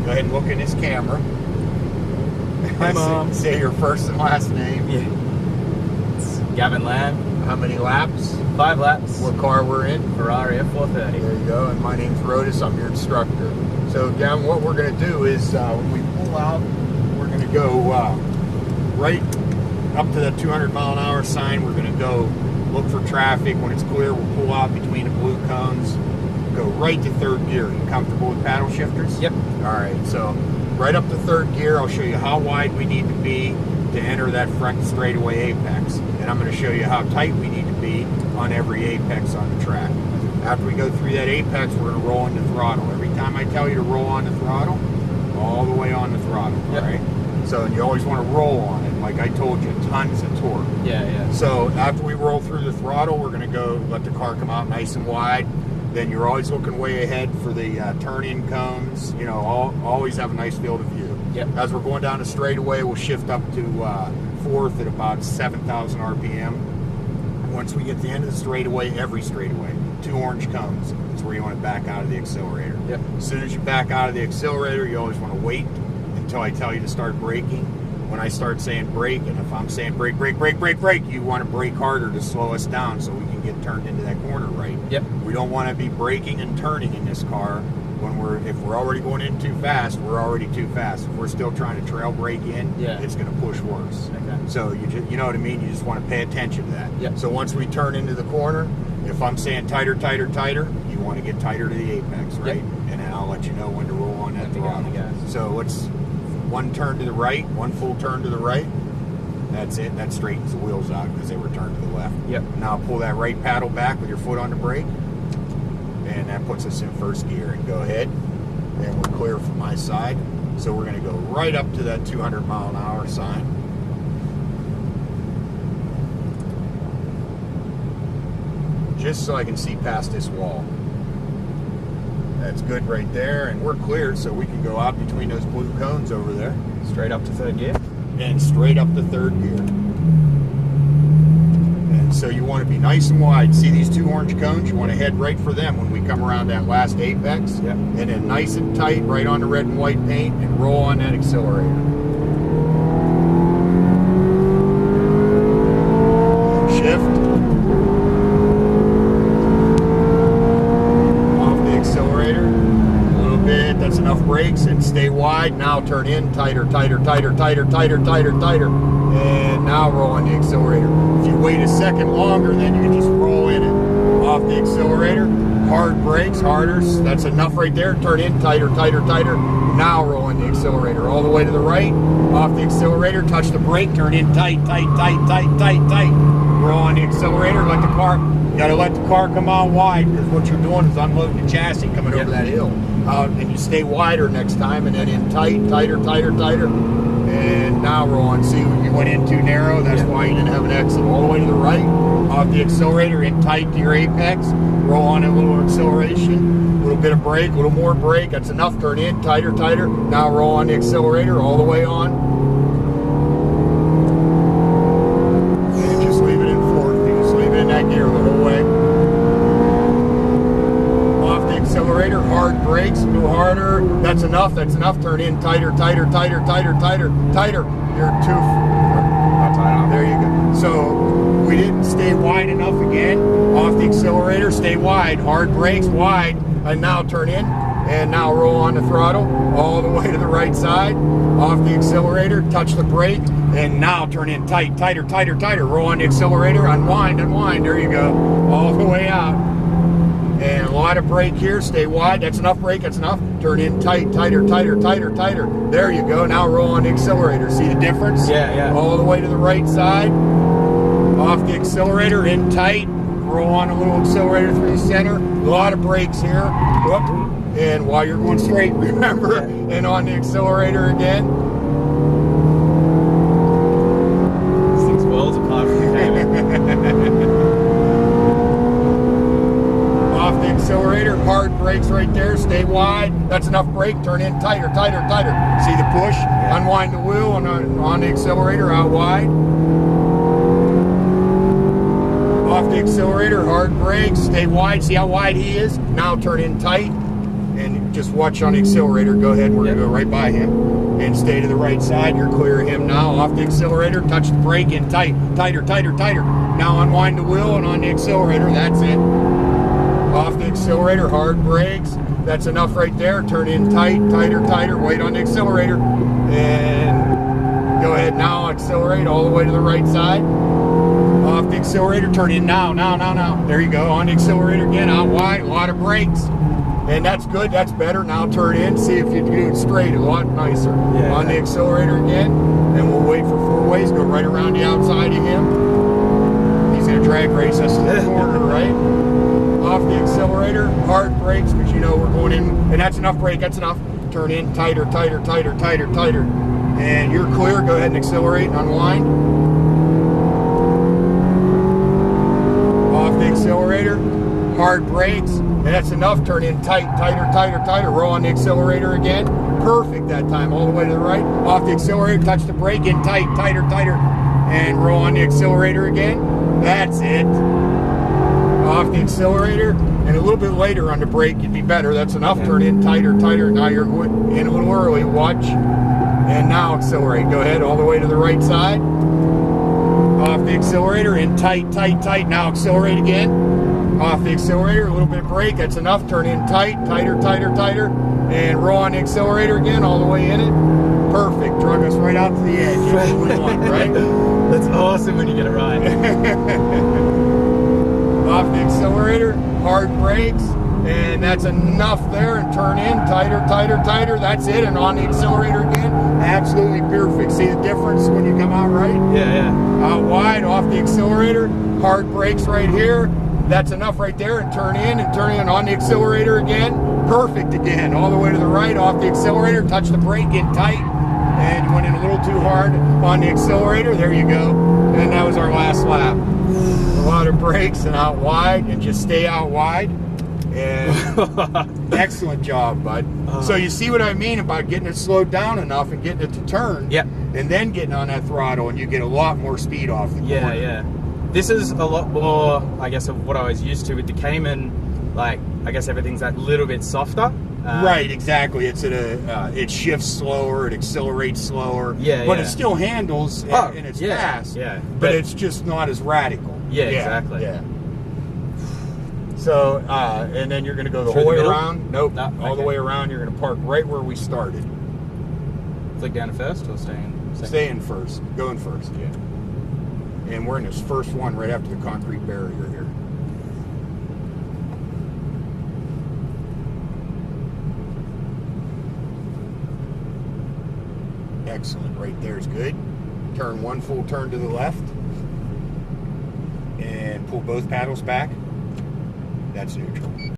Go ahead and look in this camera. Hi, Mom. Say your first and last name. Yeah. It's Gavin Lamb. How many laps? 5 laps. What car we're in? Ferrari F430. There you go. And my name's Rodis. I'm your instructor. So, Gavin, what we're going to do is when we pull out, we're going to go right up to that 200-mile-an-hour sign. We're going to go look for traffic. When it's clear, we'll pull out between the blue cones. Go right to third gear. You comfortable with paddle shifters? Yep. All right. So, right up to third gear, I'll show you how wide we need to be to enter that front straightaway apex. And I'm going to show you how tight we need to be on every apex on the track. After we go through that apex, we're going to roll into throttle. Every time I tell you to roll on the throttle, all the way on the throttle, yep. All right? So you always want to roll on it. Like I told you, tons of torque. Yeah. So after we roll through the throttle, we're going to go let the car come out nice and wide. Then you're always looking way ahead for the turn-in cones. You know, always have a nice field of view. Yep. As we're going down the straightaway, we'll shift up to fourth at about 7,000 RPM. Once we get to the end of the straightaway, every straightaway, 2 orange cones is where you want to back out of the accelerator. Yep. As soon as you back out of the accelerator, you always want to wait until I tell you to start braking. When I start saying brake, and if I'm saying brake, you want to brake harder to slow us down so we can get turned into that corner right. Yep. We don't want to be braking and turning in this car when if we're already going in too fast, we're already too fast. If we're still trying to trail brake in, it's going to push worse. Okay. So you know what I mean? You just want to pay attention to that. Yep. So once we turn into the corner, if I'm saying tighter, you want to get tighter to the apex, right? Yep. And then I'll let you know when to roll on that throttle. On the gas. So let's one turn to the right, one full turn to the right. That's it. That straightens the wheels out because they were turned to the left. Yep. Now pull that right paddle back with your foot on the brake. And that puts us in first gear. And go ahead. And we're clear from my side. So we're going to go right up to that 200-mile-an-hour sign. Just so I can see past this wall. That's good right there. And we're clear, so we can go out between those blue cones over there. Straight up to third gear. And straight up to third gear. And so you want to be nice and wide. See these 2 orange cones? You want to head right for them when we come around that last apex. Yep. And then nice and tight right on the red and white paint and roll on that accelerator. Shift. Off the accelerator. A little bit. That's enough brakes. And stay wide. Now turn in. Tighter. And now roll on the accelerator. If you wait a second longer, then you can just roll in it. Off the accelerator. Hard brakes. Harder. That's enough right there. Turn in. Tighter. Now roll on the accelerator. All the way to the right. Off the accelerator. Touch the brake. Turn in tight. Roll on the accelerator. Let the car... You got to let the car come out wide because what you're doing is unloading the chassis coming over that hill. And you stay wider next time and then in tighter. And now roll on. See, you went in too narrow. That's why you didn't have an exit. All the way to the right. Off the accelerator, in tight to your apex. Roll on a little acceleration. A little bit of brake, a little more brake. That's enough. Turn in tighter. Now roll on the accelerator all the way on. And just leave it in fourth. You just leave it in that gear the whole way. Off the accelerator, hard brakes, a little harder. That's enough. Turn in tighter. You're too... There you go. So we didn't stay wide enough again. Off the accelerator, stay wide. Hard brakes, wide. And now turn in. And now roll on the throttle all the way to the right side. Off the accelerator, touch the brake. And now turn in tighter. Roll on the accelerator, unwind. There you go. All the way out. And a lot of brake here. Stay wide. That's enough brake. Turn in tighter. There you go. Now roll on the accelerator. See the difference? Yeah. All the way to the right side. Off the accelerator, in tight. Roll on a little accelerator through the center. A lot of brakes here. Whoop. And while you're going straight, remember. And on the accelerator again. This thing's worlds apart from the Off the accelerator, hard brakes right there, stay wide. That's enough brake, turn in tighter. See the push? Yeah. Unwind the wheel on the accelerator, out wide. Off the accelerator, hard brakes, stay wide. See how wide he is? Now turn in tight. And just watch on the accelerator. Go ahead, we're gonna go right by him. And stay to the right side, you're clear of him now. Off the accelerator, touch the brake in tight. Tighter, tighter, tighter. Now unwind the wheel and on the accelerator, that's it. Off the accelerator, hard brakes. That's enough right there. Turn in tight, tighter, tighter. Wait on the accelerator. And go ahead now, accelerate all the way to the right side. Off the accelerator, turn in now, now, now, now. There you go, on the accelerator again, out wide, a lot of brakes. And that's good, that's better. Now turn in, see if you do it straight, a lot nicer. Yeah. On the accelerator again, and we'll wait for 4 ways, go right around the outside of him. He's gonna drag race us to the corner, right? Off the accelerator, hard brakes, because you know we're going in, and that's enough brake, that's enough. Turn in, tighter, tighter, tighter, tighter, tighter. And you're clear, go ahead and accelerate and unwind. Off the accelerator, hard brakes, and that's enough. Turn in tight, tighter, tighter, tighter. Roll on the accelerator again. Perfect that time, all the way to the right. Off the accelerator, touch the brake in tight, tighter, tighter. And roll on the accelerator again. That's it. Off the accelerator, and a little bit later on the brake, you'd be better. That's enough. Turn in tighter, tighter. Now you're in a little early. Watch. And now accelerate. Go ahead all the way to the right side. Off the accelerator, in tight, tight, tight. Now accelerate again. Off the accelerator, a little bit of brake. That's enough. Turn in tight, tighter, tighter, tighter. And roll on the accelerator again, all the way in it. Perfect. Drug us right out to the edge. That's what we want, right? That's awesome when you get it right. Off the accelerator, hard brakes, and that's enough there, and turn in, tighter, tighter, tighter, that's it, and on the accelerator again, absolutely perfect. See the difference when you come out right? Yeah, yeah. Out wide, off the accelerator, hard brakes right here, that's enough right there, and turn in on the accelerator again, perfect again, all the way to the right, off the accelerator, touch the brake in tight, and you went in a little too hard on the accelerator, there you go, and that was our last lap. A lot of brakes and out wide, and just stay out wide. And excellent job, bud. So you see what I mean about getting it slowed down enough and getting it to turn. Yep. And then getting on that throttle, and you get a lot more speed off the corner. Yeah, yeah. This is a lot more, I guess, of what I was used to with the Cayman. Like, I guess everything's that little bit softer. Right, exactly. It's it shifts slower, it accelerates slower. Yeah, but yeah. it still handles and it's fast. Yeah, but it's just not as radical. Yeah, exactly. Yeah. So, and then you're going to go the Through whole the way middle? around. Nope, No, all the okay. way around. You're going to park right where we started. Flick down to first or stay in second? Stay in first. Go in first. Yeah. And we're in this first one right after the concrete barrier here. Excellent. Right there is good. Turn one full turn to the left. And pull both paddles back. That's neutral.